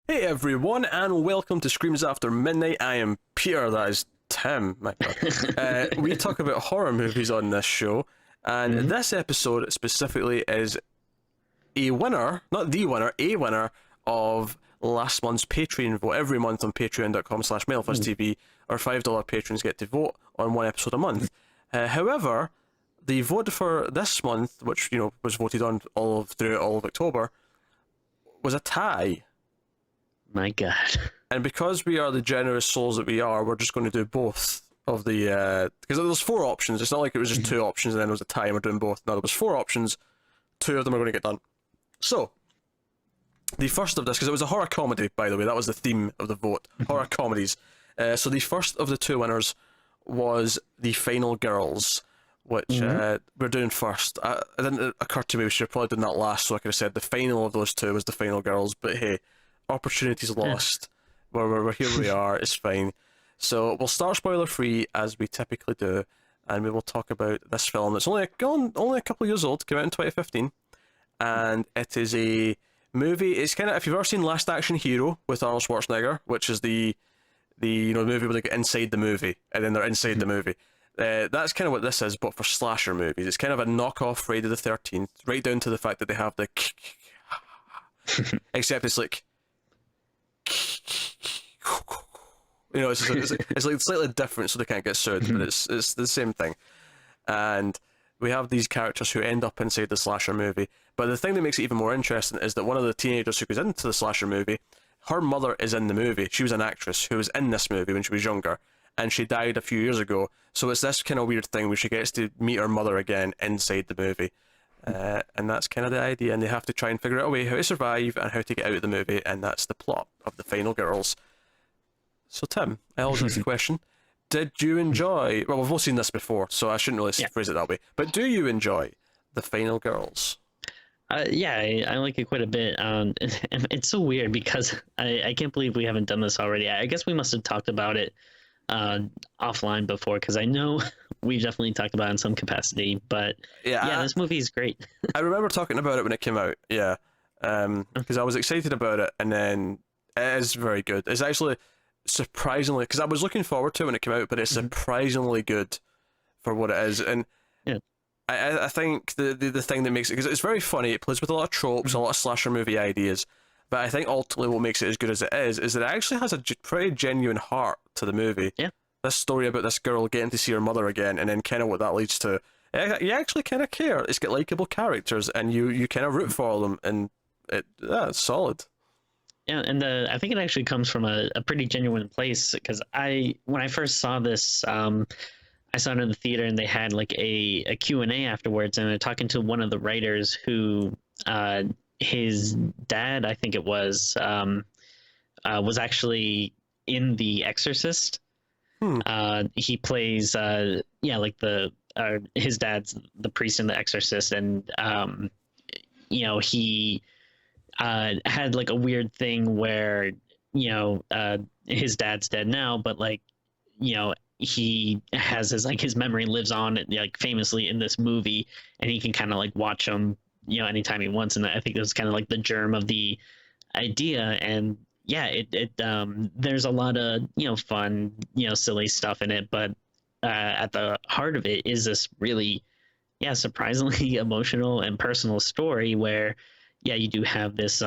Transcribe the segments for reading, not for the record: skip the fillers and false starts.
Hey everyone, and welcome to Screams After Midnight. I am Peter, that is Tim. My God. We talk about horror movies on this show, and this episode specifically is a winner, not the winner, a winner of last month's Patreon vote. Every month on patreon.com/MailFuzzTV, our $5 patrons get to vote on one episode a month. However, the vote for this month, which was voted on throughout all of October, was a tie. My God. And because we are the generous souls that we are, we're just going to do both of the... because there's 4 options. It's not like it was just 2 options and then there was a tie and we're doing both. No, there was 4 options. 2 of them are going to get done. So, the first of this, because it was a horror comedy, by the way, that was the theme of the vote. Horror comedies. So the first of the 2 winners was The Final Girls, which we're doing first. It didn't occur to me we should have probably done that last, so I could have said the final of those 2 was The Final Girls, but hey... opportunities lost. We're here we are, it's fine. So we'll start spoiler free as we typically do, and we will talk about this film. It's only a couple of years old, came out in 2015, and it is a movie. It's kind of, if you've ever seen Last Action Hero with Arnold Schwarzenegger, which is the movie where they get inside the movie and then they're inside the movie. That's kind of what this is, but for slasher movies. It's kind of a knockoff Friday the 13th, right down to the fact that they have the except it's like it's like slightly different so they can't get sued, but it's the same thing. And we have these characters who end up inside the slasher movie, but the thing that makes it even more interesting is that one of the teenagers who goes into the slasher movie, her mother is in the movie. She was an actress who was in this movie when she was younger, and she died a few years ago, so it's this kind of weird thing where she gets to meet her mother again inside the movie. And that's kind of the idea, and they have to try and figure out a way how to survive and how to get out of the movie, and that's the plot of The Final Girls. So Tim, I always ask the question, did you enjoy, well, we've all seen this before, so I shouldn't really phrase it that way, but do you enjoy The Final Girls? Yeah, I like it quite a bit. It's so weird because I can't believe we haven't done this already. I guess we must have talked about it offline before, because I know we've definitely talked about it in some capacity, but this movie is great. I remember talking about it when it came out, because I was excited about it, and then it is very good. It's actually surprisingly, because I was looking forward to it when it came out, but it's surprisingly good for what it is. And I think the thing that makes it, because it's very funny, it plays with a lot of tropes, a lot of slasher movie ideas, but I think ultimately what makes it as good as it is that it actually has a pretty genuine heart to the movie. Yeah. This story about this girl getting to see her mother again, and then kind of what that leads to. You actually kind of care. It's got likable characters, and you kind of root for them, and it's solid. Yeah, and I think it actually comes from a pretty genuine place, because when I first saw this, I saw it in the theater, and they had like a Q&A afterwards, and they're talking to one of the writers who... his dad, I think it was actually in The Exorcist. He plays, his dad's the priest in The Exorcist, and he had like a weird thing where his dad's dead now, but he has his memory lives on famously in this movie, and he can kind of like watch him anytime he wants, and I think it was kind of like the germ of the idea. And there's a lot of fun silly stuff in it, but at the heart of it is this really surprisingly emotional and personal story where you do have this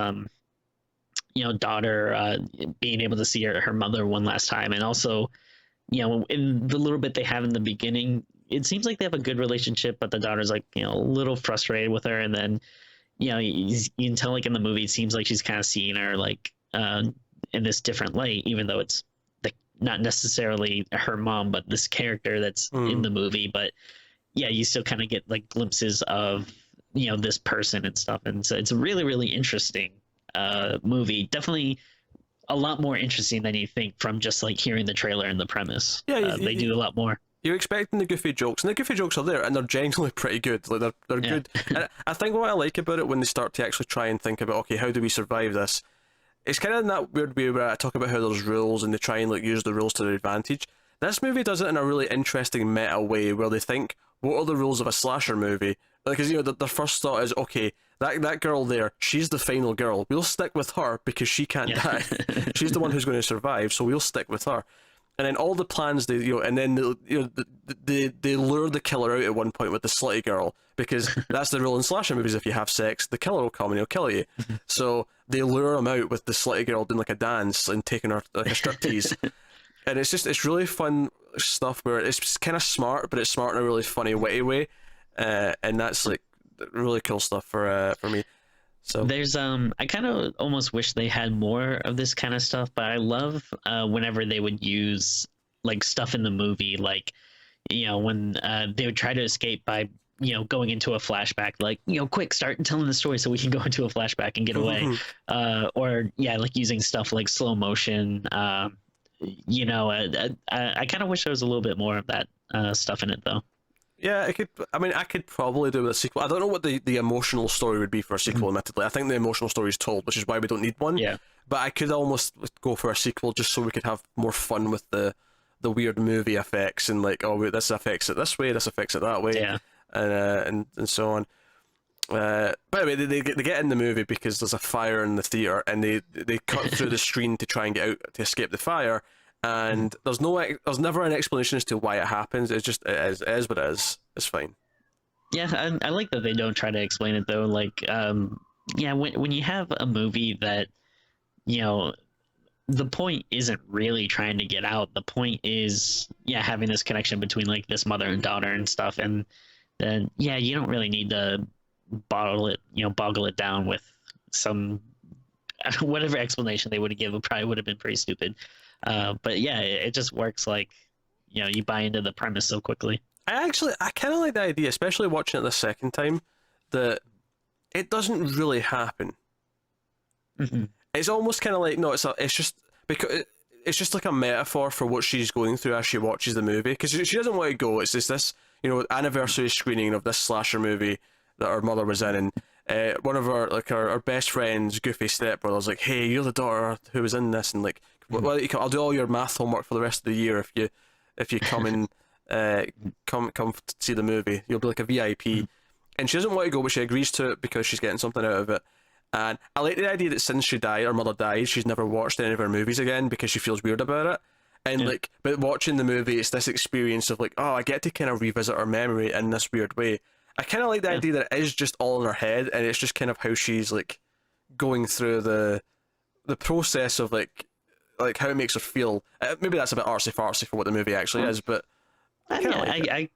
daughter being able to see her mother one last time, and also in the little bit they have in the beginning, it seems like they have a good relationship, but the daughter's like, a little frustrated with her. And then, you can tell like in the movie, it seems like she's kind of seeing her like in this different light, even though it's like not necessarily her mom, but this character that's in the movie. But you still kind of get like glimpses of, this person and stuff. And so it's a really, really interesting movie. Definitely a lot more interesting than you think from just like hearing the trailer and the premise. They do a lot more. You're expecting the goofy jokes, and the goofy jokes are there, and they're genuinely pretty good. Like they're good. And I think what I like about it when they start to actually try and think about, okay, how do we survive this? It's kind of in that weird way where I talk about how there's rules, and they try and like use the rules to their advantage. This movie does it in a really interesting meta way, where they think, what are the rules of a slasher movie? Because their first thought is, okay, that girl there, she's the final girl. We'll stick with her because she can't die. She's the one who's going to survive, so we'll stick with her. And then all the plans and then they lure the killer out at one point with the slutty girl, because that's the rule in slasher movies: if you have sex, the killer will come and he'll kill you. So they lure him out with the slutty girl doing like a dance and taking her like a striptease. And it's really fun stuff where it's kind of smart, but it's smart in a really funny, witty way. And that's like really cool stuff for me. So there's I kind of almost wish they had more of this kind of stuff, but I love whenever they would use like stuff in the movie, like when they would try to escape by going into a flashback, like quick, start telling the story so we can go into a flashback and get away. Or like using stuff like slow motion. I kind of wish there was a little bit more of that stuff in it, though. Yeah, I could probably do with a sequel. I don't know what the emotional story would be for a sequel, admittedly. I think the emotional story is told, which is why we don't need one. Yeah. But I could almost go for a sequel just so we could have more fun with the weird movie effects and like, oh, this affects it this way, this affects it that way. Yeah. And so on. But anyway, they get in the movie because there's a fire in the theater, and they cut through the screen to try and get out to escape the fire. And there's never an explanation as to why it happens. It's just it is what it is. It's fine. Yeah, I like that they don't try to explain it though. Like, when you have a movie that, the point isn't really trying to get out. The point is, having this connection between like this mother and daughter and stuff. And then, you don't really need to boggle it down with some whatever explanation they would have given. Probably would have been pretty stupid. But it just works. Like, you buy into the premise so quickly. I kind of like the idea, especially watching it the second time, that it doesn't really happen. It's almost kind of like, no, it's just because it's just like a metaphor for what she's going through as she watches the movie, because she doesn't want to go. It's just this anniversary screening of this slasher movie that her mother was in, and one of our best friends, goofy stepbrother's like, hey, you're the daughter who was in this, and like, well, I'll do all your math homework for the rest of the year if you come and come to see the movie. You'll be like a VIP. And she doesn't want to go, but she agrees to it because she's getting something out of it. And I like the idea that since she died, her mother died, she's never watched any of her movies again because she feels weird about it. And but watching the movie, it's this experience of like, oh, I get to kind of revisit her memory in this weird way. I kind of like the idea that it is just all in her head, and it's just kind of how she's like going through the process of like how it makes her feel. Maybe that's a bit artsy-fartsy for what the movie actually is, but I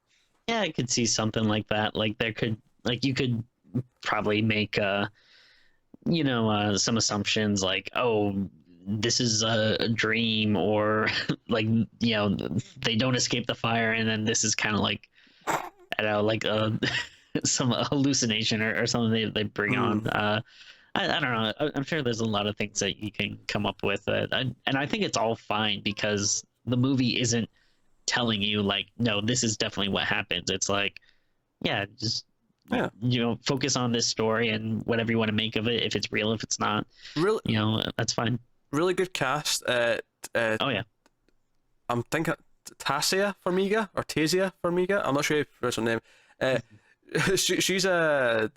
could see something like that. Like you could probably make some assumptions like, oh, this is a dream, or like they don't escape the fire, and then this is kind of like, I don't know, like some hallucination or something they bring on. I don't know. I'm sure there's a lot of things that you can come up with, and I think it's all fine because the movie isn't telling you like, no, this is definitely what happens. It's like, focus on this story and whatever you want to make of it. If it's real, if it's not, really, that's fine. Really good cast. Oh yeah, I'm thinking Taissa Farmiga or Taissa Farmiga. I'm not sure if that's her name. She's her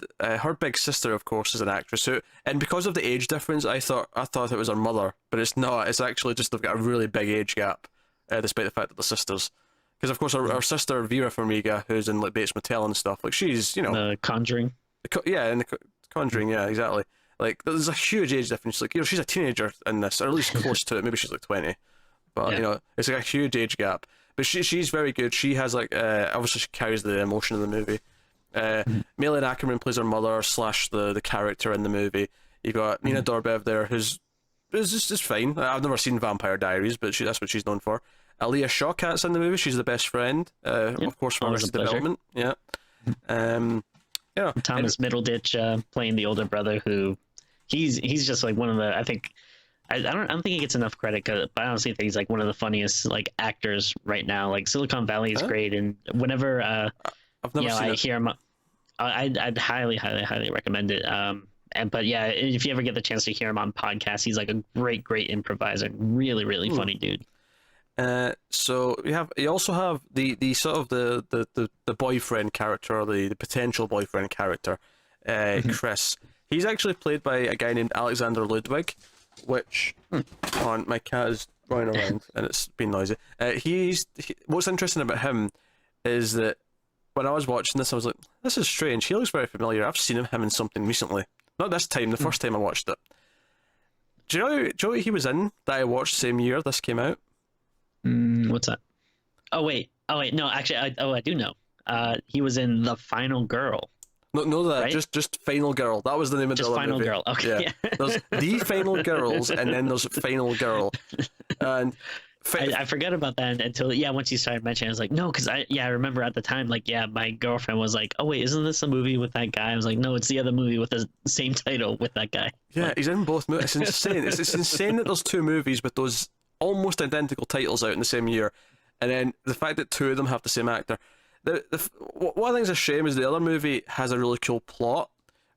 big sister, of course, is an actress. And because of the age difference, I thought it was her mother, but it's not. It's actually just they've got a really big age gap, despite the fact that they're sisters. Because of course, our sister Vera Farmiga, who's in like Bates Motel and stuff, like she's Conjuring. In the Conjuring, yeah, exactly. Like there's a huge age difference. Like she's a teenager in this, or at least close to it. Maybe she's like 20, but it's like a huge age gap. But she's very good. She has like obviously she carries the emotion of the movie. Malin Akerman plays her mother / the character in the movie. You got Nina Dobrev there, who's just fine. I've never seen Vampire Diaries, but that's what she's known for. Alia Shawkat's in the movie. She's the best friend, of course, from Arrested Development. Yeah. Thomas Middleditch playing the older brother, who he's just like one of the, I don't think he gets enough credit, but I honestly think he's like one of the funniest like actors right now. Like Silicon Valley is great, and whenever I've never seen I it. hear him, I'd highly recommend it. But if you ever get the chance to hear him on podcasts, he's like a great improviser, really funny dude. So you also have the sort of the boyfriend character, or the potential boyfriend character, Chris. He's actually played by a guy named Alexander Ludwig, which on my cat is running around and it's been noisy. What's interesting about him is that when I was watching this, I was like, this is strange. He looks very familiar. I've seen him in something recently. Not this time, the first time I watched it. Do you know what he was in that I watched the same year this came out? What's that? Oh wait. No, actually, I do know. He was in The Final Girl. No, that right? just Final Girl. That was the name of the other Final movie. Girl. Okay. Yeah. There's The Final Girls, and then there's Final Girl. And I forgot about that until once you started mentioning, I was like, no, because I remember at the time, like, my girlfriend was like, oh wait, isn't this a movie with that guy? I was like, no, it's the other movie with the same title with that guy. Yeah, he's in both movies. It's insane. It's insane that there's two movies with those almost identical titles out in the same year, and then the fact that two of them have the same actor. One thing's a shame is the other movie has a really cool plot,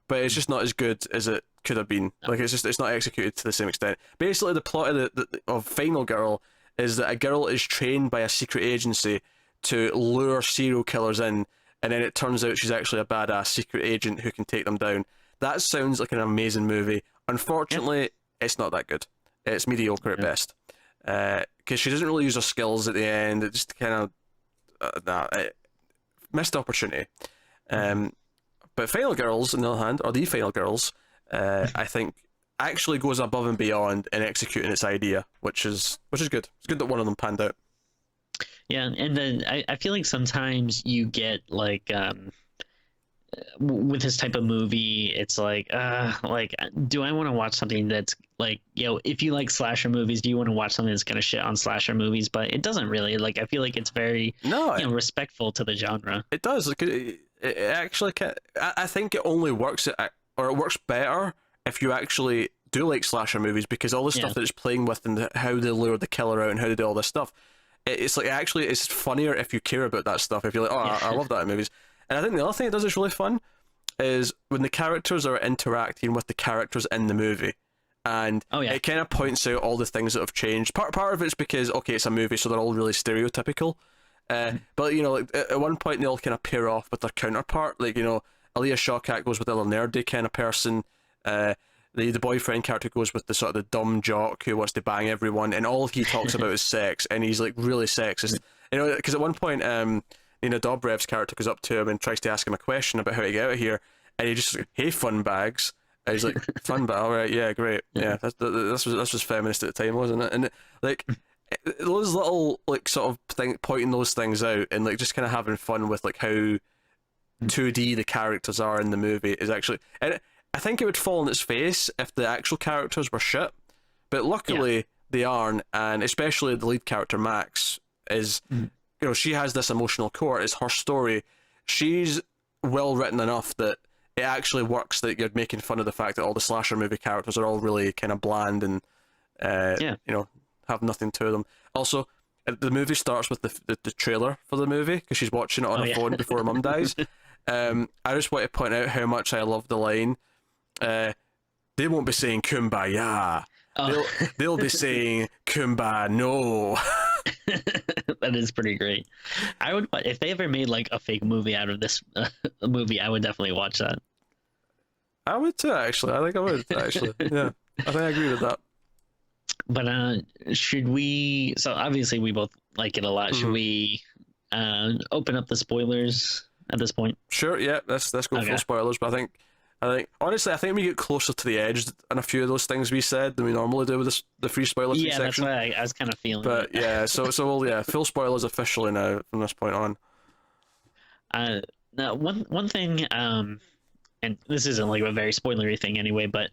but it's just not as good as it could have been. Like it's not executed to the same extent. Basically, the plot of Final Girl is that a girl is trained by a secret agency to lure serial killers in, and then it turns out she's actually a badass secret agent who can take them down. That sounds like an amazing movie. Unfortunately, it's not that good. It's mediocre at best. Because she doesn't really use her skills at the end. It just kind of missed opportunity. But Final Girls, on the other hand, or The Final Girls, I think actually goes above and beyond in executing its idea, which is good. It's good that one of them panned out. Yeah, and then I feel like sometimes you get like with this type of movie, it's like do I want to watch something that's like, if you like slasher movies, do you want to watch something that's gonna shit on slasher movies? But it doesn't really. Like, I feel like it's very respectful to the genre. It does. Like, it actually I think it only works or it works better if you actually do like slasher movies, because all the stuff that it's playing with and how they lure the killer out and how they do all this stuff, it's like actually it's funnier if you care about that stuff. If you're like, I love that in movies. And I think the other thing it does that's really fun is when the characters are interacting with the characters in the movie. And it kind of points out all the things that have changed. Part of it's because, it's a movie, so they're all really stereotypical. But, like, at one point they all kind of pair off with their counterpart. Like, Alia Shawkat goes with the other nerdy kind of person. The boyfriend character goes with the sort of the dumb jock who wants to bang everyone, and all he talks about is sex, and he's, like, really sexist. Because at one point... Dobrev's character goes up to him and tries to ask him a question about how to get out of here, and he just like, hey, fun bags. And he's like, fun bag, all right, yeah, great, yeah. This was feminist at the time, wasn't it? And like those little like sort of pointing those things out, and like just kind of having fun with like how 2D the characters are in the movie is actually. And I think it would fall on its face if the actual characters were shit, but luckily they aren't, and especially the lead character Max is. She has this emotional core. It's her story. She's well written enough that it actually works, that you're making fun of the fact that all the slasher movie characters are all really kind of bland and have nothing to them. Also, the movie starts with the trailer for the movie because she's watching it on her phone before her mum dies. I just want to point out how much I love the line. They won't be saying kumbaya. They'll be saying kumbaya no. That is pretty great. I would, if they ever made like a fake movie out of this movie, I would definitely watch that. I would too, actually. I think I would actually. Yeah, I think I agree with that. But should we? So obviously we both like it a lot. Should we open up the spoilers at this point? Sure. Yeah. Let's go full spoilers. But I think honestly, I think we get closer to the edge on a few of those things we said than we normally do with the free spoiler section. Yeah, that's why I was kind of feeling. But yeah, so full spoilers officially now from this point on. Now one thing, and this isn't like a very spoilery thing anyway, but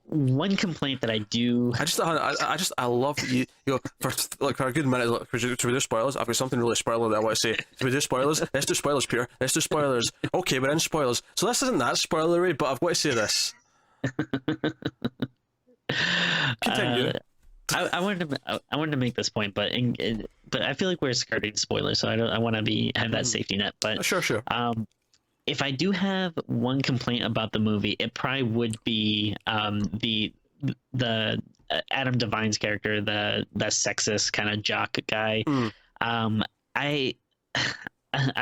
one complaint that I do. I love that you go for a good minute. Should we do spoilers? I've got something really spoiler that I want to say. Should we do spoilers? Let's do spoilers, Peter. Let's do spoilers. Okay, we're in spoilers. So this isn't that spoilery, but I've got to say this. Continue. I wanted to make this point, but I feel like we're skirting spoilers, so I want to have that safety net. But sure. If I do have one complaint about the movie, it probably would be the Adam Devine's character, the sexist kind of jock guy. I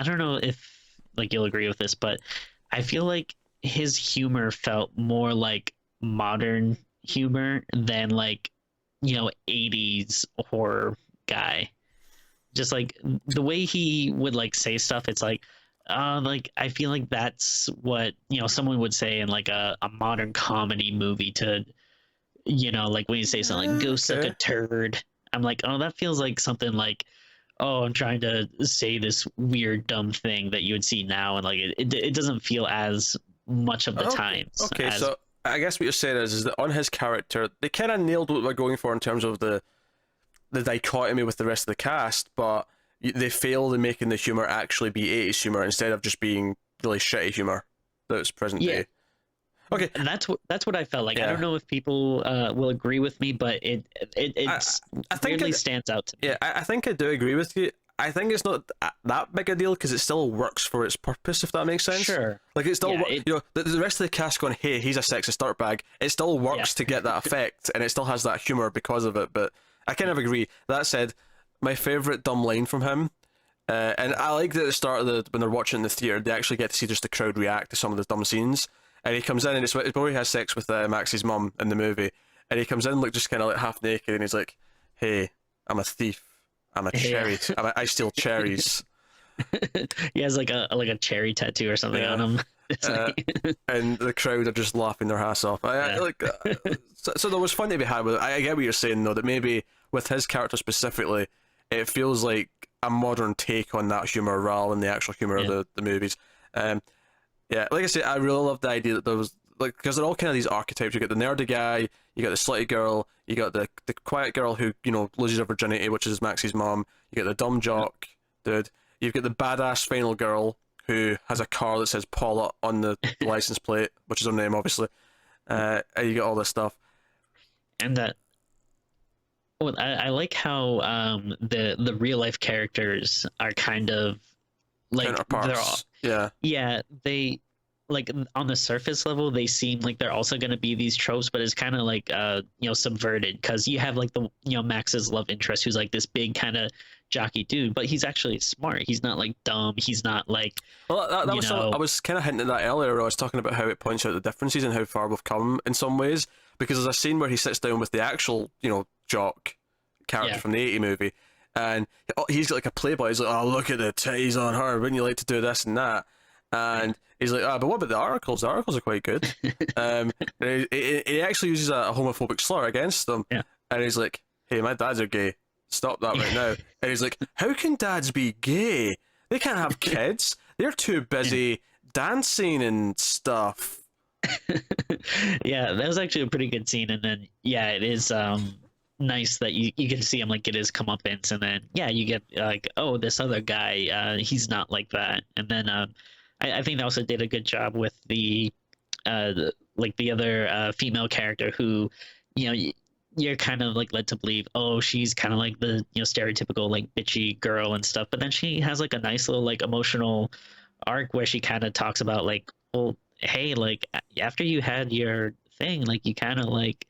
don't know if like you'll agree with this, but I feel like his humor felt more like modern humor than like 80s horror guy. Just like the way he would like say stuff, it's like I feel like that's what someone would say in like a modern comedy movie to like when you say something like go suck a Okay. turd. I'm like, oh, that feels like something like, oh, I'm trying to say this weird dumb thing that you would see now, and like it doesn't feel as much of the Okay. times Okay. as. So I guess what you're saying is that on his character, they kind of nailed what we're going for in terms of the dichotomy with the rest of the cast, but they failed in making the humor actually be 80s humor instead of just being really shitty humor that's present Yeah. day. Okay. And that's what I felt like. I Yeah. don't know if people will agree with me, but it's I think weirdly it, stands out to me. yeah, I think I do agree with you. I think it's not that big a deal because it still works for its purpose, if that makes sense. Sure. Like it still, Yeah, the rest of the cast going, hey, he's a sexist dirtbag. It still works to get that effect, and it still has that humor because of it. But I kind of agree. That said, my favorite dumb line from him, and I like that at the start of when they're watching in the theater, they actually get to see just the crowd react to some of the dumb scenes. And he comes in and it's before he has sex with Max's mum in the movie, and he comes in like just kind of like half naked, and he's like, "Hey, I'm a thief. I'm a cherry. I steal cherries." He has like a cherry tattoo or something on him. It's And the crowd are just laughing their ass off. So there was fun to be had with it. I get what you're saying though, that maybe with his character specifically, it feels like a modern take on that humor rather than the actual humor of the movies. Yeah, like I say, I really love the idea that there was like because they're all kind of these archetypes. You got the nerdy guy, you got the slutty girl, you got the quiet girl who loses her virginity, which is Maxie's mom. You got the dumb jock dude. You've got the badass final girl who has a car that says Paula on the license plate, which is her name, obviously. And you got all this stuff. And that. Well, I like how the real life characters are kind of like they're all, Yeah. they like on the surface level they seem like they're also going to be these tropes, but it's kind of like subverted because you have like the Max's love interest who's like this big kind of jockey dude, but he's actually smart. He's not like dumb. He's not like Well, that was I was kind of hinting at that earlier. Where I was talking about how it points out the differences and how far we've come in some ways. Because there's a scene where he sits down with the actual jock character from the 80 movie, and he's got like a playboy. He's like, "Oh, look at the titties on her. Wouldn't you like to do this and that?" And he's like, "Ah, but what about the articles? The articles are quite good." And he actually uses a homophobic slur against them. Yeah. And he's like, "Hey, my dads are gay. Stop that right now." And he's like, "How can dads be gay? They can't have kids. They're too busy dancing and stuff." Yeah, that was actually a pretty good scene. And then it is nice that you can see him like get his comeuppance, and then you get like, oh, this other guy, he's not like that. And then I think they also did a good job with the other female character who you're kind of like led to believe, oh, she's kind of like the stereotypical like bitchy girl and stuff, but then she has like a nice little like emotional arc where she kind of talks about like, well, hey, like after you had your thing, like you kind of like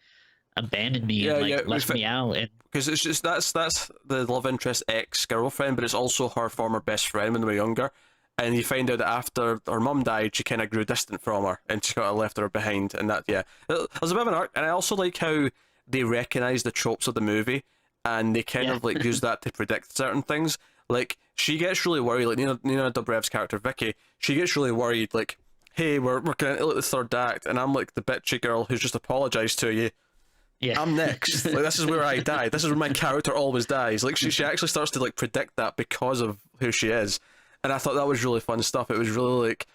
abandoned me and like left me out. And because it's just that's the love interest ex-girlfriend, but it's also her former best friend when they were younger. And you find out that after her mum died, she kind of grew distant from her, and she kind of left her behind. And that, there's a bit of an arc. And I also like how they recognize the tropes of the movie, and they kind of like use that to predict certain things. Like she gets really worried. Like Nina Dobrev's character Vicky, she gets really worried. Like, hey, we're going to look at the third act, and I'm like the bitchy girl who's just apologized to you. Yeah. I'm next. Like, this is where I die. This is where my character always dies. Like she actually starts to like predict that because of who she is. And I thought that was really fun stuff. It was really like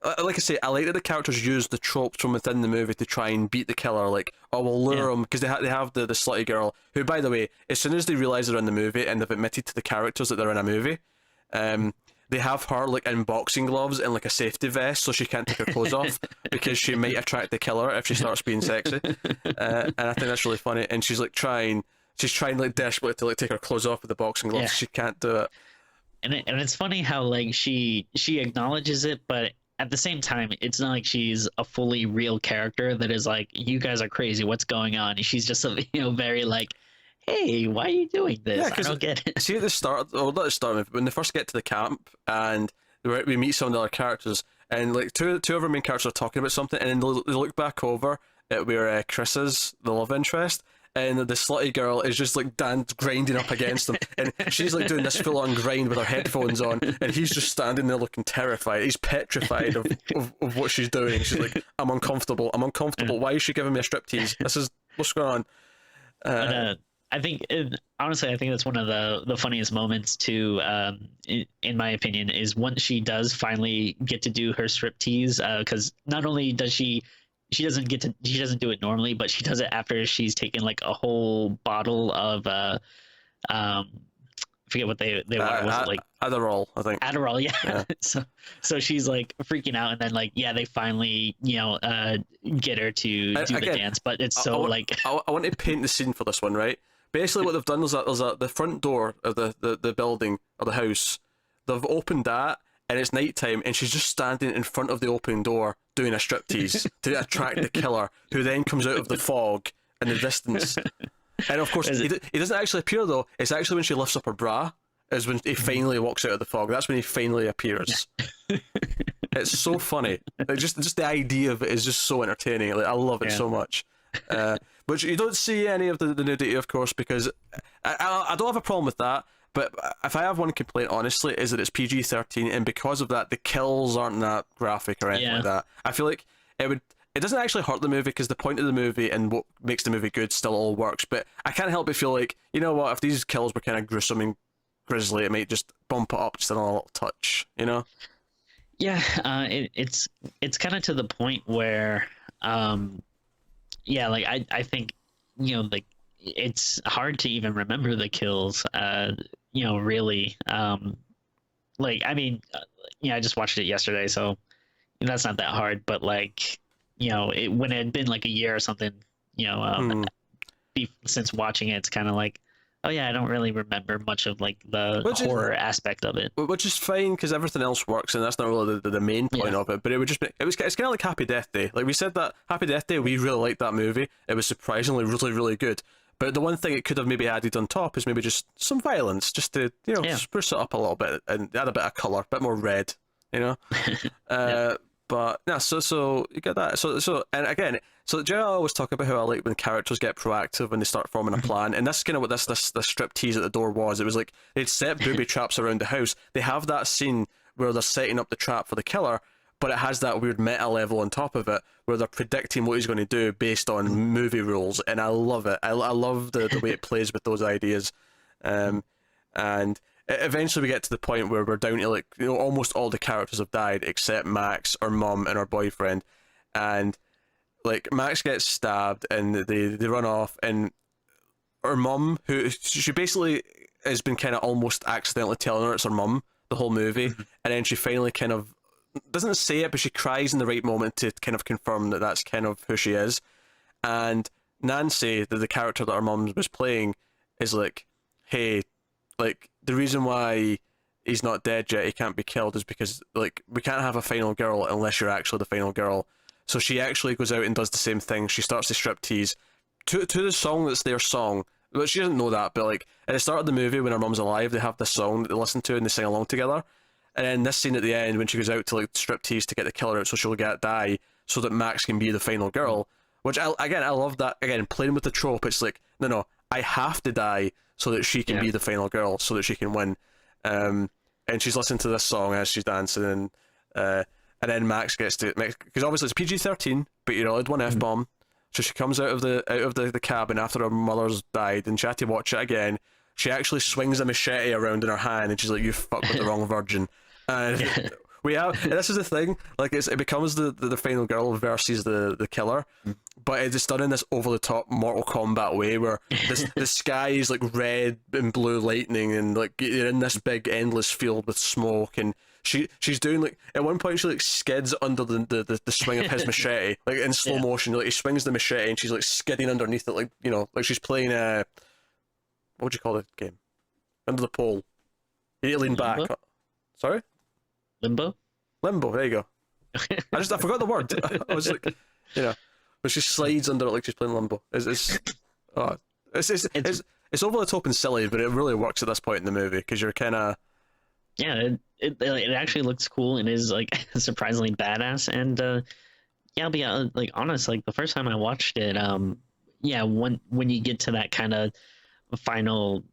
I say, I like that the characters use the tropes from within the movie to try and beat the killer. Like, oh, we'll lure him because they have the slutty girl who, by the way, as soon as they realize they're in the movie and they've admitted to the characters that they're in a movie, they have her like in boxing gloves and like a safety vest so she can't take her clothes off because she might attract the killer if she starts being sexy. And I think that's really funny. And she's trying like desperately to like take her clothes off with the boxing gloves. She can't do it. And it's funny how like she acknowledges it, but at the same time, it's not like she's a fully real character that is like, you guys are crazy, what's going on? And she's just very like, hey, why are you doing this? Yeah, I don't get it. See at the start, or not at the start, when they first get to the camp and we meet some of the other characters, and like two of our main characters are talking about something, and then they look back over at where Chris is, the love interest, and the slutty girl is just like grinding up against him, and she's like doing this full-on grind with her headphones on, and he's just standing there looking terrified. He's petrified of what she's doing. She's like, I'm uncomfortable. Why is she giving me a striptease? What's going on? I think, honestly, I think that's one of the funniest moments too, in my opinion, is once she does finally get to do her striptease, because not only does she doesn't do it normally, but she does it after she's taken like a whole bottle of I forget what they were. Was it like Adderall? I think Adderall. Yeah. so she's like freaking out, and then like they finally get her to do the dance, but it's so like I want to paint the scene for this one, right? Basically, what they've done is that there's the front door of the building or the house. They've opened that, and it's nighttime, and she's just standing in front of the open door doing a striptease to attract the killer, who then comes out of the fog in the distance. And of course, he doesn't actually appear though. It's actually when she lifts up her bra is when he finally walks out of the fog. That's when he finally appears. It's so funny. Like, just the idea of it is just so entertaining. Like, I love it so much. But you don't see any of the nudity, of course, because I don't have a problem with that. But if I have one complaint, honestly, is that it's PG-13, and because of that, the kills aren't that graphic or anything like that. I feel like it doesn't actually hurt the movie, because the point of the movie and what makes the movie good still all works. But I can't help but feel like, you know what, if these kills were kind of gruesome and grisly, it might just bump it up just a little touch, you know? Yeah, it's kind of to the point where, like I think, like it's hard to even remember the kills, really. Like, I mean, I just watched it yesterday, so that's not that hard, but like, when it had been like a year or something, since watching it, it's kind of like, oh yeah, I don't really remember much of like the horror aspect of it. Which is fine, because everything else works, and that's not really the main point of it. But it's kind of like Happy Death Day. Like we said, that Happy Death Day, we really liked that movie. It was surprisingly really, really good. But the one thing it could have maybe added on top is maybe just some violence, just to spruce it up a little bit and add a bit of color, a bit more red, But yeah, so you get that. So and again, Jerry always talk about how I like when characters get proactive when they start forming a plan, and that's kind of what this striptease at the door was. It was like they'd set booby traps around the house. They have that scene where they're setting up the trap for the killer, but it has that weird meta level on top of it where they're predicting what he's going to do based on movie rules, and I love it. I love the way it plays with those ideas, and eventually we get to the point where we're down to like almost all the characters have died except Max, our mum, and our boyfriend, and like Max gets stabbed and they run off, and our mum, who she basically has been kind of almost accidentally telling her it's her mum the whole movie, and then she finally kind of doesn't say it, but she cries in the right moment to kind of confirm that that's kind of who she is. And Nancy, the character that our mum was playing, is like, hey, like the reason why he's not dead yet, he can't be killed, is because like we can't have a final girl unless you're actually the final girl. So she actually goes out and does the same thing. She starts the striptease to the song that's their song. But she doesn't know that, but like at the start of the movie when her mum's alive, they have this song that they listen to and they sing along together. And then this scene at the end when she goes out to like striptease to get the killer out so she'll die so that Max can be the final girl. Which I love that. Again, playing with the trope, it's like, no, I have to die so that she can be the final girl, so that she can win. And she's listening to this song as she's dancing, and then Max gets to, because obviously it's PG-13, but you're allowed one F-bomb. So she comes out of the cabin after her mother's died, and she had to watch it again. She actually swings a machete around in her hand, and she's like, "You fucked with the wrong virgin." And and this is the thing, like it becomes the final girl versus the killer, but it's done in this over the top Mortal Kombat way where the sky is like red and blue lightning, and like you're in this big endless field with smoke, and she's doing like at one point she like skids under the swing of his machete, like in slow motion. Like he swings the machete and she's like skidding underneath it, like like she's playing what would you call the game? Under the pole. You need to lean back. Sorry? Limbo, there you go. I forgot the word. I was like, but she slides under it like she's playing limbo. It's over the top and silly, but it really works at this point in the movie because you're kind of Yeah, it actually looks cool and is like surprisingly badass. And yeah, I'll be like honest, like the first time I watched it, yeah, when you get to that kind of final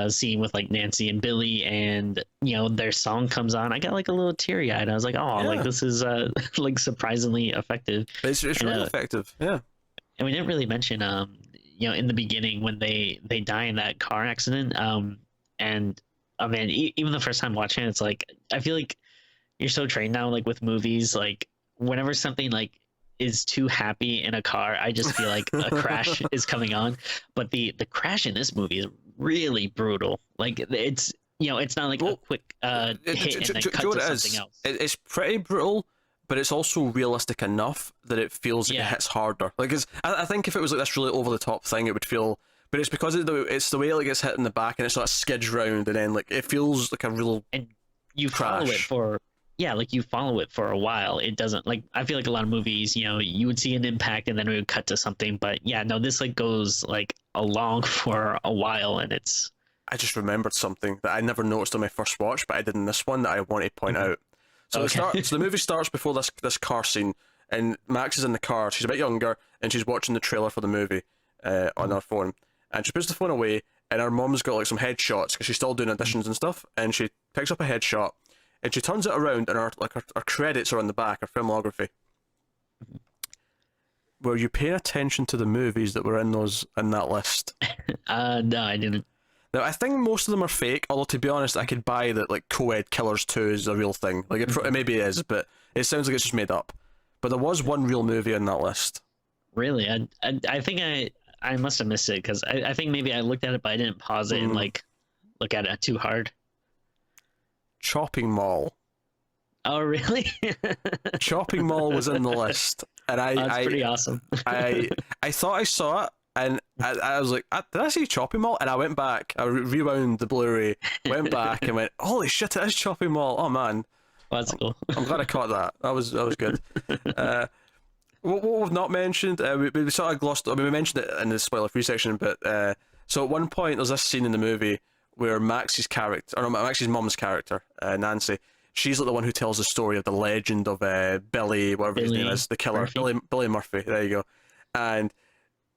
scene with like Nancy and Billy, and their song comes on, I got like a little teary eyed. I was like, oh, like Yeah, this is like surprisingly effective. it's And really effective. Yeah. and we didn't really mention in the beginning when they die in that car accident, and oh man, even the first time watching it, it's like I feel like you're so trained now, like with movies, like whenever something like is too happy in a car, I just feel like a crash is coming on. But the crash in this movie is really brutal. Like it's not like a Well, quick hit and then do you cut know to what it something is? else. It's pretty brutal, but it's also realistic enough that it feels like it Yeah, hits harder. Like, I think if it was like this really over the top thing, it would feel. But it's because it's the way it gets hit in the back and it sort of skids round and then like it feels like a real and you follow it crash. for yeah, like you follow it for a while. It doesn't like I feel like a lot of movies, you would see an impact and then it would cut to something. But yeah, no, this like goes like along for a while, and it's I just remembered something that I never noticed on my first watch, but I did in this one that I want to point Mhm. out. So Okay. so the movie starts before this car scene, and Max is in the car. She's a bit younger, and she's watching the trailer for the movie on her phone. And she puts the phone away, and her mom's got like some headshots because she's still doing auditions and stuff. And she picks up a headshot, and she turns it around, and her credits are on the back, her filmography. Were you paying attention to the movies that were in that list? No, I didn't. Now, I think most of them are fake, although to be honest, I could buy that like Co-Ed Killers 2 is a real thing. Like, it maybe is, but it sounds like it's just made up. But there was one real movie on that list. Really, I think I must have missed it because I think maybe I looked at it but I didn't pause it and Mm, like look at it too hard. Chopping Mall. Oh, really? Chopping Mall was in the list, and That's pretty awesome. I thought I saw it, and I was like, did I see Chopping Mall? And I went back, I rewound the Blu-ray, went back, and went, holy shit, it is Chopping Mall. Oh man, Well, that's cool. I'm glad I caught that. That was good. Uh, what we've not mentioned, we sort of glossed. I mean, we mentioned it in the spoiler-free section, but so at one point there's this scene in the movie where Max's character, or no, Max's mom's character, Nancy, she's like the one who tells the story of the legend of Billy, whatever his name Billy is, the killer, Murphy. Billy Murphy. There you go. And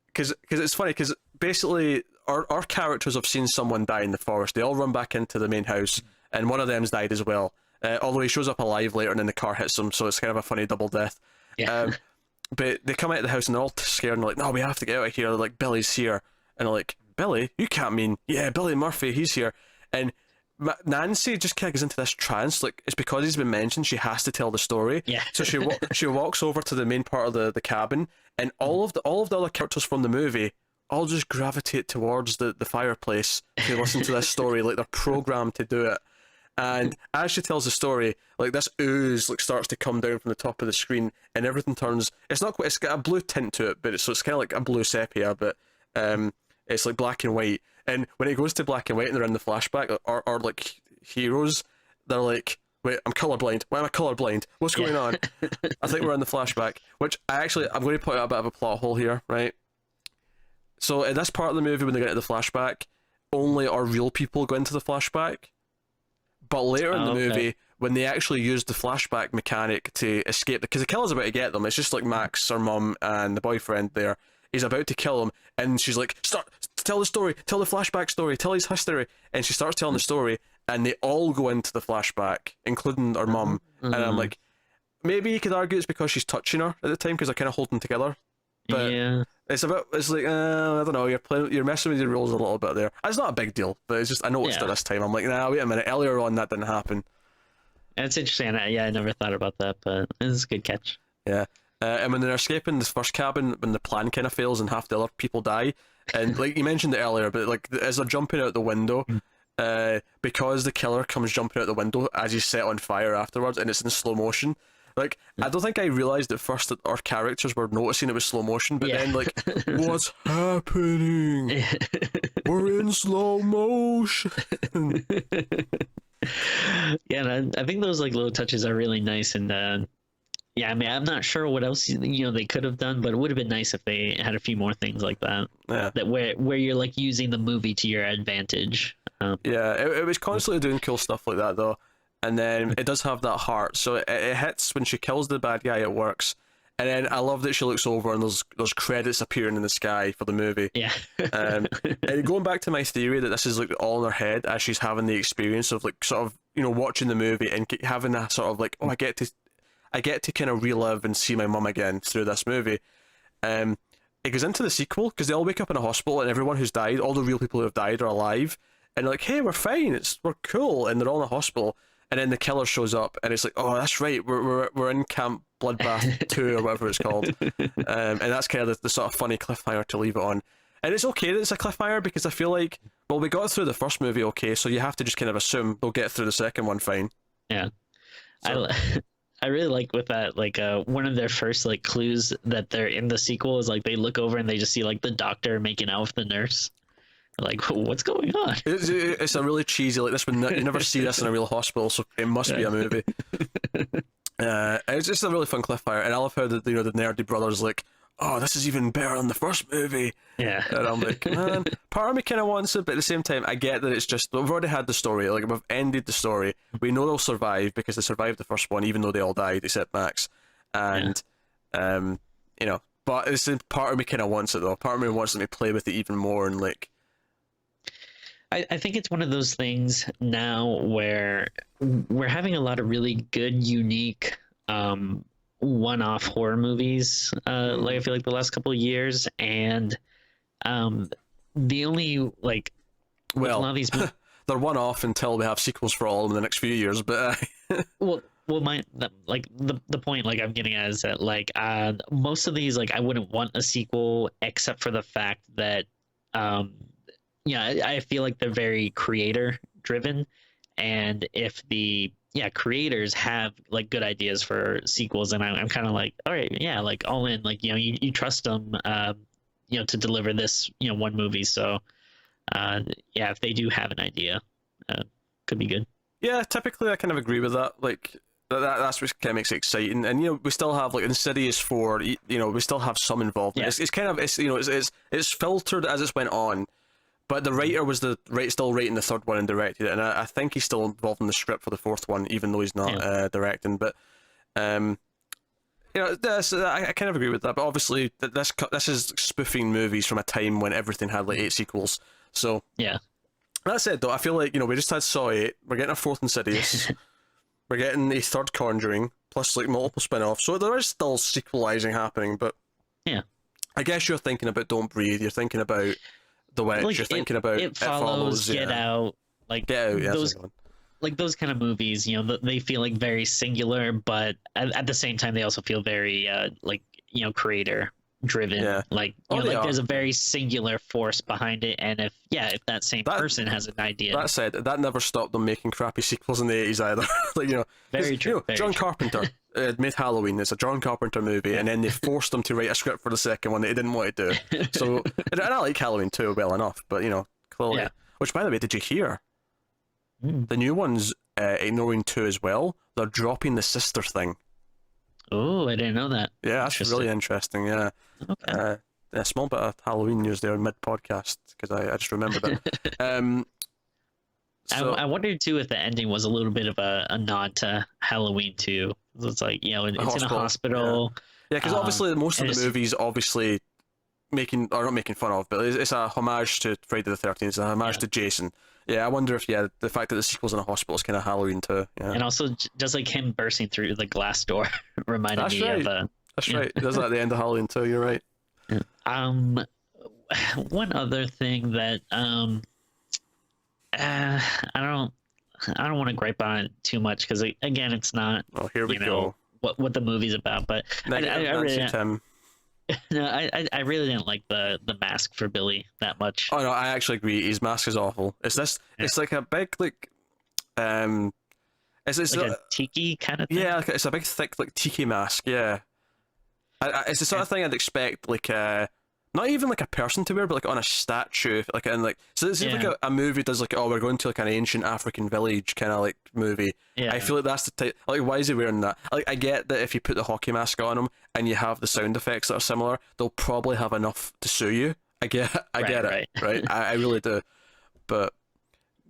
because it's funny because basically our characters have seen someone die in the forest. They all run back into the main house, and one of them's died as well. Although he shows up alive later, and then the car hits him, so it's kind of a funny double death. Yeah. But they come out of the house and they're all scared and they're like, no, we have to get out of here. They're like, Billy's here. And they're like, Billy? You can't mean, yeah, Billy Murphy, he's here. And Nancy just kind of goes into this trance. Like, it's because he's been mentioned, she has to tell the story. Yeah. So she walks over to the main part of the cabin, and all of the other characters from the movie all just gravitate towards the fireplace to listen to this story. Like, they're programmed to do it. And as she tells the story, like this ooze like starts to come down from the top of the screen, and everything turns. It's not quite. It's got a blue tint to it, but it's kind of like a blue sepia, but it's like black and white. And when it goes to black and white, and they're in the flashback, or like heroes, they're like, "Wait, I'm colorblind. Why am I colorblind? What's going on?" I think we're in the flashback, which I'm going to point out a bit of a plot hole here, right? So in this part of the movie, when they get into the flashback, only our real people go into the flashback. But later in the Okay. movie, when they actually use the flashback mechanic to escape, because the killer's about to get them, it's just like Max, her mum, and the boyfriend there. He's about to kill him, and she's like, tell the story, tell the flashback story, tell his history. And she starts telling the story, and they all go into the flashback, including her mum. And I'm like, maybe you could argue it's because she's touching her at the time, because they're kind of holding together. But yeah. it's like, I don't know, you're messing with your rules a little bit there. It's not a big deal, but it's just, I noticed Yeah. it this time. I'm like, nah, wait a minute, earlier on that didn't happen. That's interesting. Yeah, I never thought about that, but it's a good catch. Yeah. And when they're escaping this first cabin, when the plan kind of fails and half the other people die, and like you mentioned it earlier, but like as they're jumping out the window, because the killer comes jumping out the window as he's set on fire afterwards, and it's in slow motion. Like, I don't think I realized at first that our characters were noticing it was slow motion, but Yeah. then like, what's happening? We're in slow motion. Yeah, and I think those like little touches are really nice, and yeah, I mean, I'm not sure what else they could have done, but it would have been nice if they had a few more things like that. Yeah. That where you're like using the movie to your advantage. Yeah, it was constantly doing cool stuff like that though. and then it does have that heart. So it hits when she kills the bad guy. It works, and then I love that she looks over and there's credits appearing in the sky for the movie. Yeah. And going back to my theory that this is like all in her head as she's having the experience of like sort of watching the movie and having that sort of like, oh, I get to kind of relive and see my mum again through this movie. It goes into the sequel because they all wake up in a hospital and everyone who's died, all the real people who have died, are alive, and they're like, hey, we're fine, we're cool, and they're all in a hospital, and then the killer shows up and it's like, oh, that's right, we're in Camp Bloodbath 2 or whatever it's called. And that's kind of the sort of funny cliffhanger to leave it on. And it's okay that it's a cliffhanger because I feel like, well, we got through the first movie okay, so you have to just kind of assume they'll get through the second one fine. Yeah. So, I really like with that, like one of their first like clues that they're in the sequel is like they look over and they just see like the doctor making out with the nurse. Like, what's going on? it's a really cheesy, like this one, you never see this in a real hospital, so it must be a movie. It's just a really fun cliffhanger, and I love how the nerdy brothers like, oh, this is even better than the first movie. Yeah. And I'm like, man, part of me kind of wants it, but at the same time, I get that it's just, we've already had the story, like, we've ended the story. We know they'll survive because they survived the first one, even though they all died, except Max. And, but it's part of me kind of wants it, though. Part of me wants them to play with it even more and, like... I think it's one of those things now where we're having a lot of really good, unique, one-off horror movies, like I feel like the last couple of years, and the only like a lot of these they're one-off until we have sequels for all of them in the next few years, but well the point like I'm getting at is that like most of these, like, I wouldn't want a sequel except for the fact that I feel like they're very creator driven, and if the creators have like good ideas for sequels, and I'm kind of like, all right, yeah, like all in, like, you trust them to deliver this one movie, so if they do have an idea, could be good. Yeah, typically I kind of agree with that. Like that's what kind of makes it exciting, and we still have like Insidious 4. We still have some involvement. Yeah. It's kind of it's filtered as it's went on. But the writer was still writing the third one and directed it, and I think he's still involved in the script for the fourth one, even though he's not directing. But I kind of agree with that. But obviously, this is spoofing movies from a time when everything had like 8 sequels. So yeah. That said, though, I feel like we just had Saw 8. We're getting a fourth Insidious. We're getting a third Conjuring, plus like multiple spin-offs. So there is still sequelizing happening. But yeah, I guess you're thinking about Don't Breathe. You're thinking about The Witch, like you're thinking about It Follows, Get Out, like Get Out, those, like those kind of movies. They feel like very singular, but at the same time, they also feel very creator driven. Yeah. Like there's a very singular force behind it, and if that same person has an idea. That said, that never stopped them making crappy sequels in the 80s either. Like very true. John Carpenter made Halloween. It's a John Carpenter movie, and then they forced him to write a script for the second one that he didn't want to do. So, and I like Halloween 2 well enough, but clearly. Yeah. Which, by the way, did you hear? The new one's ignoring 2 as well. They're dropping the sister thing. Oh, I didn't know that. Yeah, that's really interesting. Yeah. Okay. A small bit of Halloween news there mid podcast because I just remembered it. So, I wondered too if the ending was a little bit of a nod to Halloween too. It's like it's in a hospital. Yeah, because obviously most of the movies obviously not making fun of, but it's a homage to Friday the 13th. It's a homage to Jason. Yeah, I wonder if the fact that the sequel's in a hospital is kind of Halloween too. Yeah. And also just like him bursting through the glass door reminded me of. That's right. That's at the end of Halloween too. You're right. One other thing that I don't want to gripe on it too much because again, it's not. Oh, here we go. What the movie's about, but I really didn't like the mask for Billy that much. Oh no, I actually agree. His mask is awful. It's like a big it's like a tiki kind of thing. Yeah, it's a big thick like tiki mask. Yeah, it's the sort of thing I'd expect like not even like a person to wear, but like on a statue, like in like so. This is like a movie does like we're going to like an ancient African village kind of like movie. Yeah. I feel like that's the type. Like, why is he wearing that? Like, I get that if you put the hockey mask on him and you have the sound effects that are similar, they'll probably have enough to sue you. I get it, right? I really do. But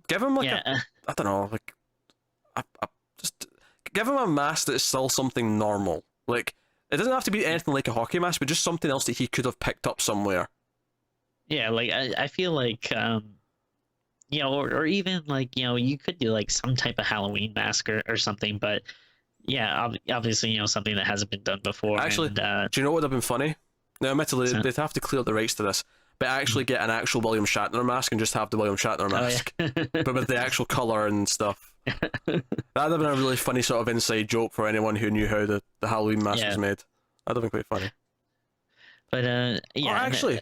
give him like I don't know, like give him a mask that's still something normal. Like, it doesn't have to be anything like a hockey mask, but just something else that he could have picked up somewhere. Yeah, like I feel like you know, or even like, you know, you could do like some type of Halloween mask or something, but yeah, obviously, you know, something that hasn't been done before. Actually, and, do you know what would have been funny? Now, admittedly, they'd have to clear up the rights to this, but actually get an actual William Shatner mask and just have the William Shatner mask, but with the actual colour and stuff. That'd have been a really funny sort of inside joke for anyone who knew how the Halloween mask was made. That'd have been quite funny. But yeah. Or actually,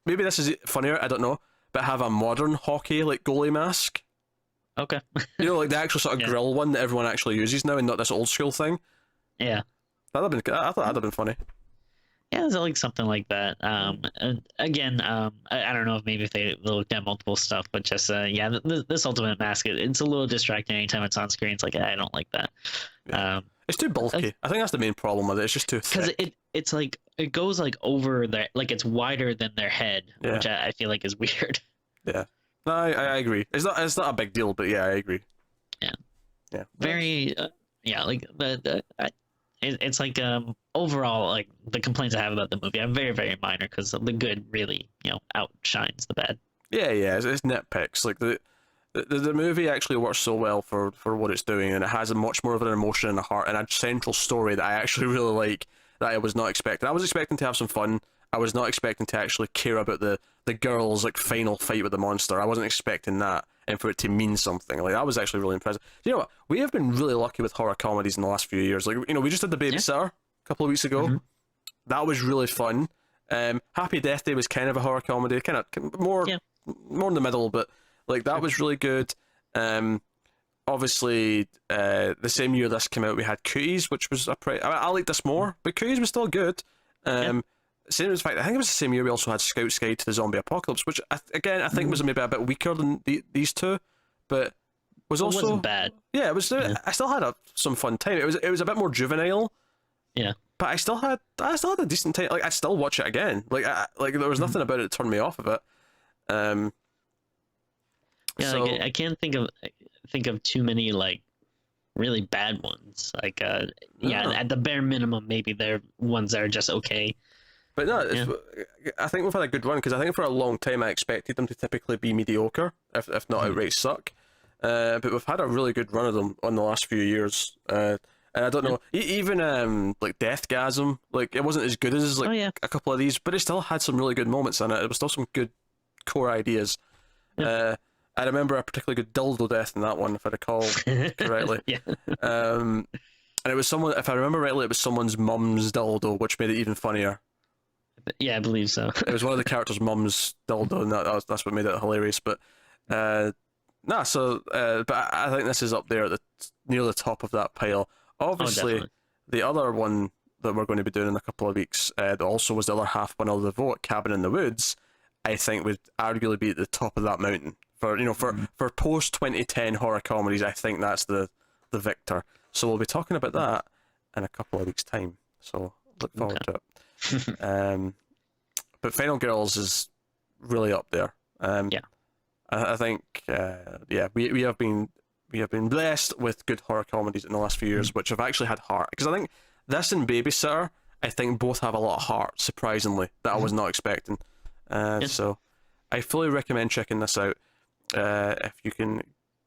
maybe this is funnier, I don't know, but have a modern hockey like goalie mask. Okay. You know, like the actual sort of grill one that everyone actually uses now and not this old school thing. Yeah. I thought that'd have been funny. Yeah, it's like something like that. And again, I don't know if maybe if they looked at multiple stuff, but just yeah, this ultimate mask, it's a little distracting anytime it's on screen. It's like I don't like that. Yeah. It's too bulky. I think that's the main problem with it. It's just too thick. Because it's like it goes like over their, like it's wider than their head, which I feel like is weird. Yeah, no, I agree. It's not a big deal, but yeah, I agree. Yeah. Very yeah, like it's like overall, like the complaints I have about the movie are very, very minor because the good really, you know, outshines the bad. Yeah, it's nitpicks. Like the movie actually works so well for what it's doing, and it has a much more of an emotion and a heart and a central story that I actually really like, that I was not expecting. I was expecting to have some fun. I was not expecting to actually care about the girl's like final fight with the monster. I wasn't expecting that, and for it to mean something. Like, that was actually really impressive. You know what? We have been really lucky with horror comedies in the last few years. Like, you know, we just did The Babysitter a couple of weeks ago. That was really fun. Happy Death Day was kind of a horror comedy, kind of more in the middle, but like that was really good. Obviously, the same year this came out, we had Cooties, which was I liked this more, but Cooties was still good. Same as fact, I think it was the same year we also had Scout's Guide to the Zombie Apocalypse, which I think was maybe a bit weaker than these two, but was also wasn't bad. Yeah, it was. I still had some fun time. It was a bit more juvenile. Yeah. But I still had a decent time. Like, I'd still watch it again. Like, there was nothing about it that turned me off of it. Yeah, so, like, I can't think of too many like really bad ones. Like, at the bare minimum, maybe they're ones that are just okay. But no, I think we've had a good run, because I think for a long time I expected them to typically be mediocre, if not outright suck. But we've had a really good run of them on the last few years. And I don't know, even like Deathgasm, like it wasn't as good as like a couple of these, but it still had some really good moments in it. It was still some good core ideas. I remember a particularly good dildo death in that one, if I recall correctly. And it was someone, if I remember rightly, it was someone's mum's dildo, which made it even funnier. Yeah, I believe so. It was one of the characters' mum's dildo, and that's what made it hilarious. But but I think this is up there at near the top of that pile. Obviously, the other one that we're going to be doing in a couple of weeks, that also was the other half one of the vote, Cabin in the Woods, I think would arguably be at the top of that mountain. For post 2010 horror comedies, I think that's the victor. So we'll be talking about that in a couple of weeks' time. So look forward to it. But Final Girls is really up there. I think we have been blessed with good horror comedies in the last few years, which have actually had heart. Because I think this and Babysitter, I think both have a lot of heart, surprisingly, that I was not expecting. So I fully recommend checking this out if you can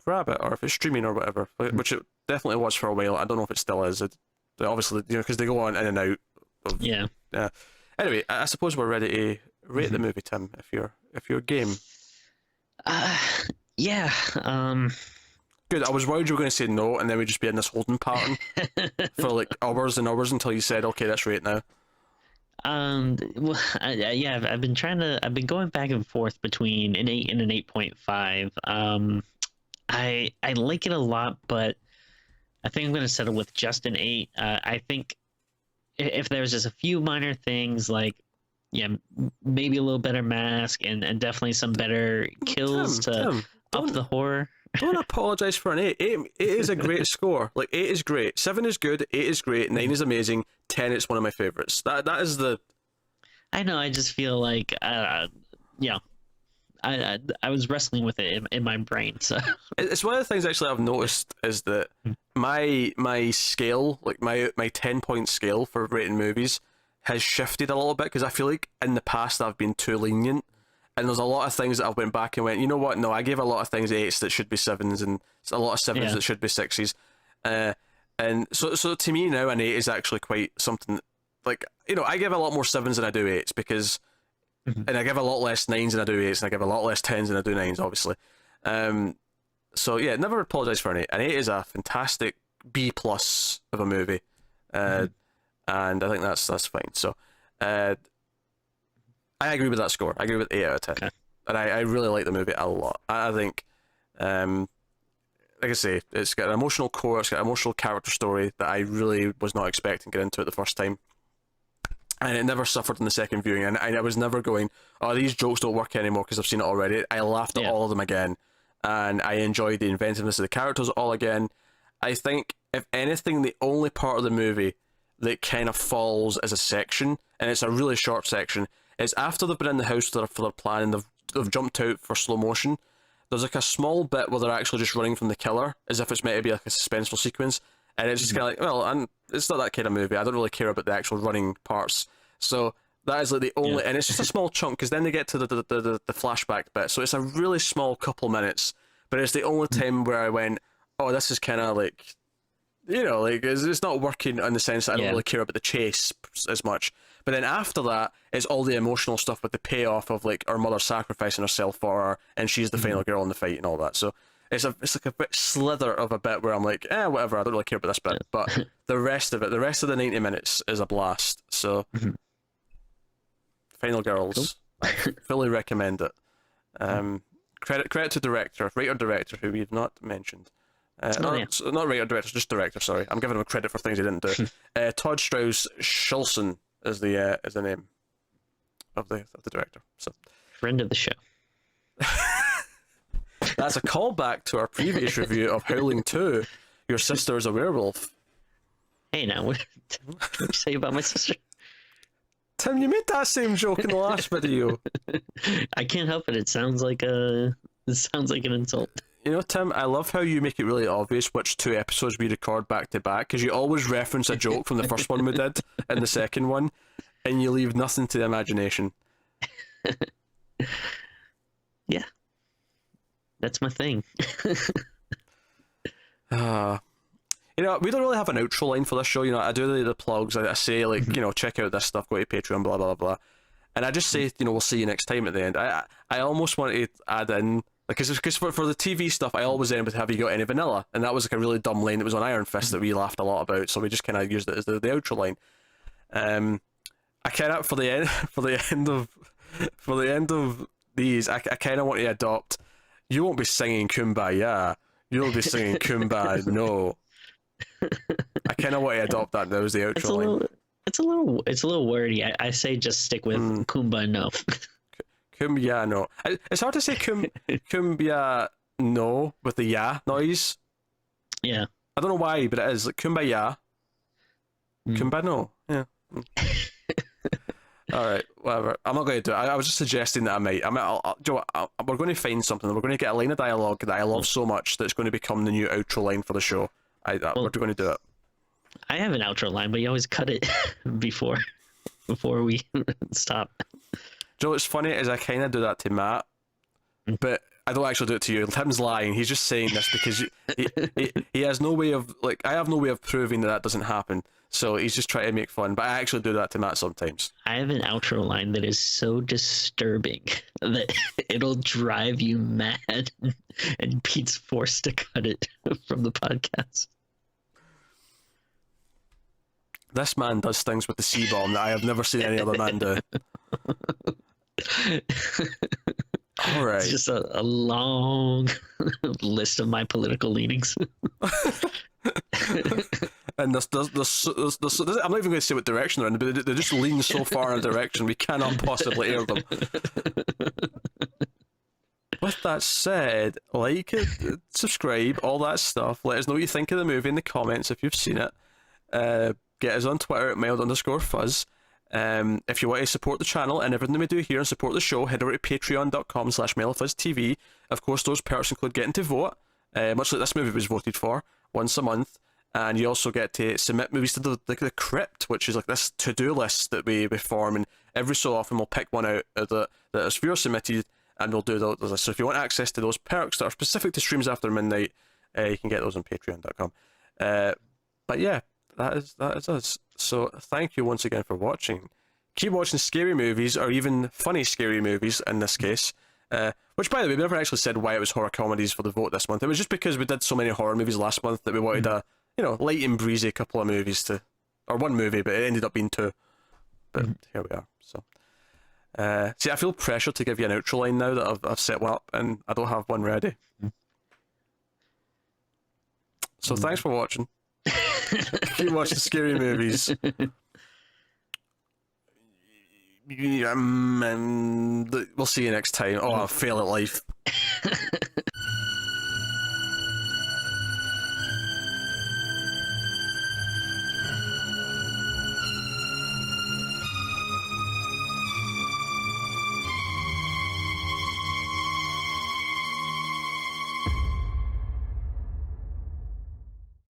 grab it, or if it's streaming or whatever, which it definitely was for a while. I don't know if it still is. Obviously, because they go on in and out. Anyway, I suppose we're ready to rate the movie, Tim. If you're game. Yeah. Good. I was worried you were going to say no, and then we'd just be in this holding pattern for like hours and hours until you said, "Okay, let's rate now." Well, I've been going back and forth between an 8 and an 8.5. I like it a lot, but I think I'm going to settle with just an 8. I think if there's just a few minor things, like maybe a little better mask and definitely some better kills to up the horror. Don't apologize for an 8. 8 is a great score. Like, 8 is great. 7 is good. 8 is great. 9 is amazing. 10, it's one of my favorites. That is the. I know. I just feel like I was wrestling with it in my brain. So It's one of the things actually I've noticed is that my scale, like my 10-point scale for rating movies, has shifted a little bit, because I feel like in the past I've been too lenient, and there's a lot of things that I've went back and went, you know what? No, I gave a lot of things 8s that should be 7s, and a lot of 7s that should be 6s. And so to me now, an 8 is actually quite something. Like, you know, I give a lot more 7s than I do 8s, because, and I give a lot less 9s than I do 8s, and I give a lot less 10s than I do 9s, obviously. So yeah, never apologise for an 8. An 8 is a fantastic B+ of a movie, and I think that's fine. So, I agree with that score. I agree with 8 out of 10, okay. And I really like the movie a lot. I think, like I say, it's got an emotional core. It's got an emotional character story that I really was not expecting to get into it the first time. And it never suffered in the second viewing, and I was never going, oh, these jokes don't work anymore because I've seen it already. I laughed at all of them again, and I enjoyed the inventiveness of the characters all again. I think, if anything, the only part of the movie that kind of falls as a section, and it's a really short section, is after they've been in the house for their plan, and they've jumped out for slow motion. There's like a small bit where they're actually just running from the killer, as if it's meant to be like a suspenseful sequence, and it's just kind of like, well, and it's not that kind of movie. I don't really care about the actual running parts. So that is like the only, and it's just a small chunk, because then they get to the flashback bit. So it's a really small couple minutes, but it's the only time where I went, oh, this is kind of like, you know, like it's not working in the sense that I don't really care about the chase as much. But then after that, it's all the emotional stuff with the payoff of like her mother sacrificing herself for her, and she's the final girl in the fight and all that. So it's like a bit slither of a bit where I'm like, whatever, I don't really care about this bit. But the rest of it, the rest of the 90 minutes is a blast. So Final Girls, cool. I fully recommend it. Credit to writer-director, who we've not mentioned. Not writer-director, just director, sorry. I'm giving him credit for things he didn't do. Todd Strauss-Schulson is the name of the director. So friend of the show. That's a callback to our previous review of Howling 2, Your Sister is a Werewolf. Hey, now, what did you say about my sister? Tim, you made that same joke in the last video. I can't help it. It sounds like an insult. You know, Tim, I love how you make it really obvious which 2 episodes we record back to back, because you always reference a joke from the first one we did and the second one, and you leave nothing to the imagination. Yeah. That's my thing. You know, we don't really have an outro line for this show. You know, I do the plugs. I say, like, you know, check out this stuff, go to Patreon, blah, blah, blah. And I just say, you know, we'll see you next time at the end. I almost want to add in, because for the TV stuff, I always end with, have you got any vanilla? And that was like a really dumb line that was on Iron Fist that we laughed a lot about, so we just kind of used it as the outro line. I kind of, for the end of these, I kind of want to adopt, you won't be singing Kumbaya, you'll be singing Kumbaya, no. I kind of want to adopt that now as the outro line. It's a little wordy. I say just stick with Kumbaya no. Kumbaya no. It's hard to say Kumbaya no with the ya noise. Yeah. I don't know why, but it is like Kumbaya. Kumbaya no. Yeah. All right, whatever. I'm not going to do it. I was just suggesting that I might. We're going to find something. We're going to get a line of dialogue that I love so much that's going to become the new outro line for the show. We're going to do it. I have an outro line, but you always cut it before we stop. Joe, what's funny is I kind of do that to Matt, but I don't actually do it to you. Tim's lying. He's just saying this because he has no way of, like, I have no way of proving that doesn't happen. So he's just trying to make fun. But I actually do that to Matt sometimes. I have an outro line that is so disturbing that it'll drive you mad, and Pete's forced to cut it from the podcast. This man does things with the C-bomb that I have never seen any other man do. All right. It's just a long list of my political leanings. And I'm not even going to say what direction they're in, but they just lean so far in a direction we cannot possibly air them. With that said, like it, subscribe, all that stuff. Let us know what you think of the movie in the comments if you've seen it. Get us on Twitter at mild_fuzz. If you want to support the channel and everything we do here and support the show, head over to patreon.com/MailFuzzTV. Of course, those perks include getting to vote, much like this movie was voted for, once a month. And you also get to submit movies to the crypt, which is like this to-do list that we form, and every so often we'll pick one out that is viewer submitted, and we'll do those. So if you want access to those perks that are specific to streams after midnight, you can get those on patreon.com. But yeah, that is us. So thank you once again for watching. Keep watching scary movies, or even funny scary movies in this case. Which, by the way, we never actually said why it was horror comedies for the vote this month. It was just because we did so many horror movies last month that we wanted a light and breezy couple of movies or one movie, but it ended up being two. But here we are. So, see, I feel pressure to give you an outro line now that I've set one up, and I don't have one ready. So thanks for watching. Keep watching scary movies. And we'll see you next time. Oh, I'll fail at life.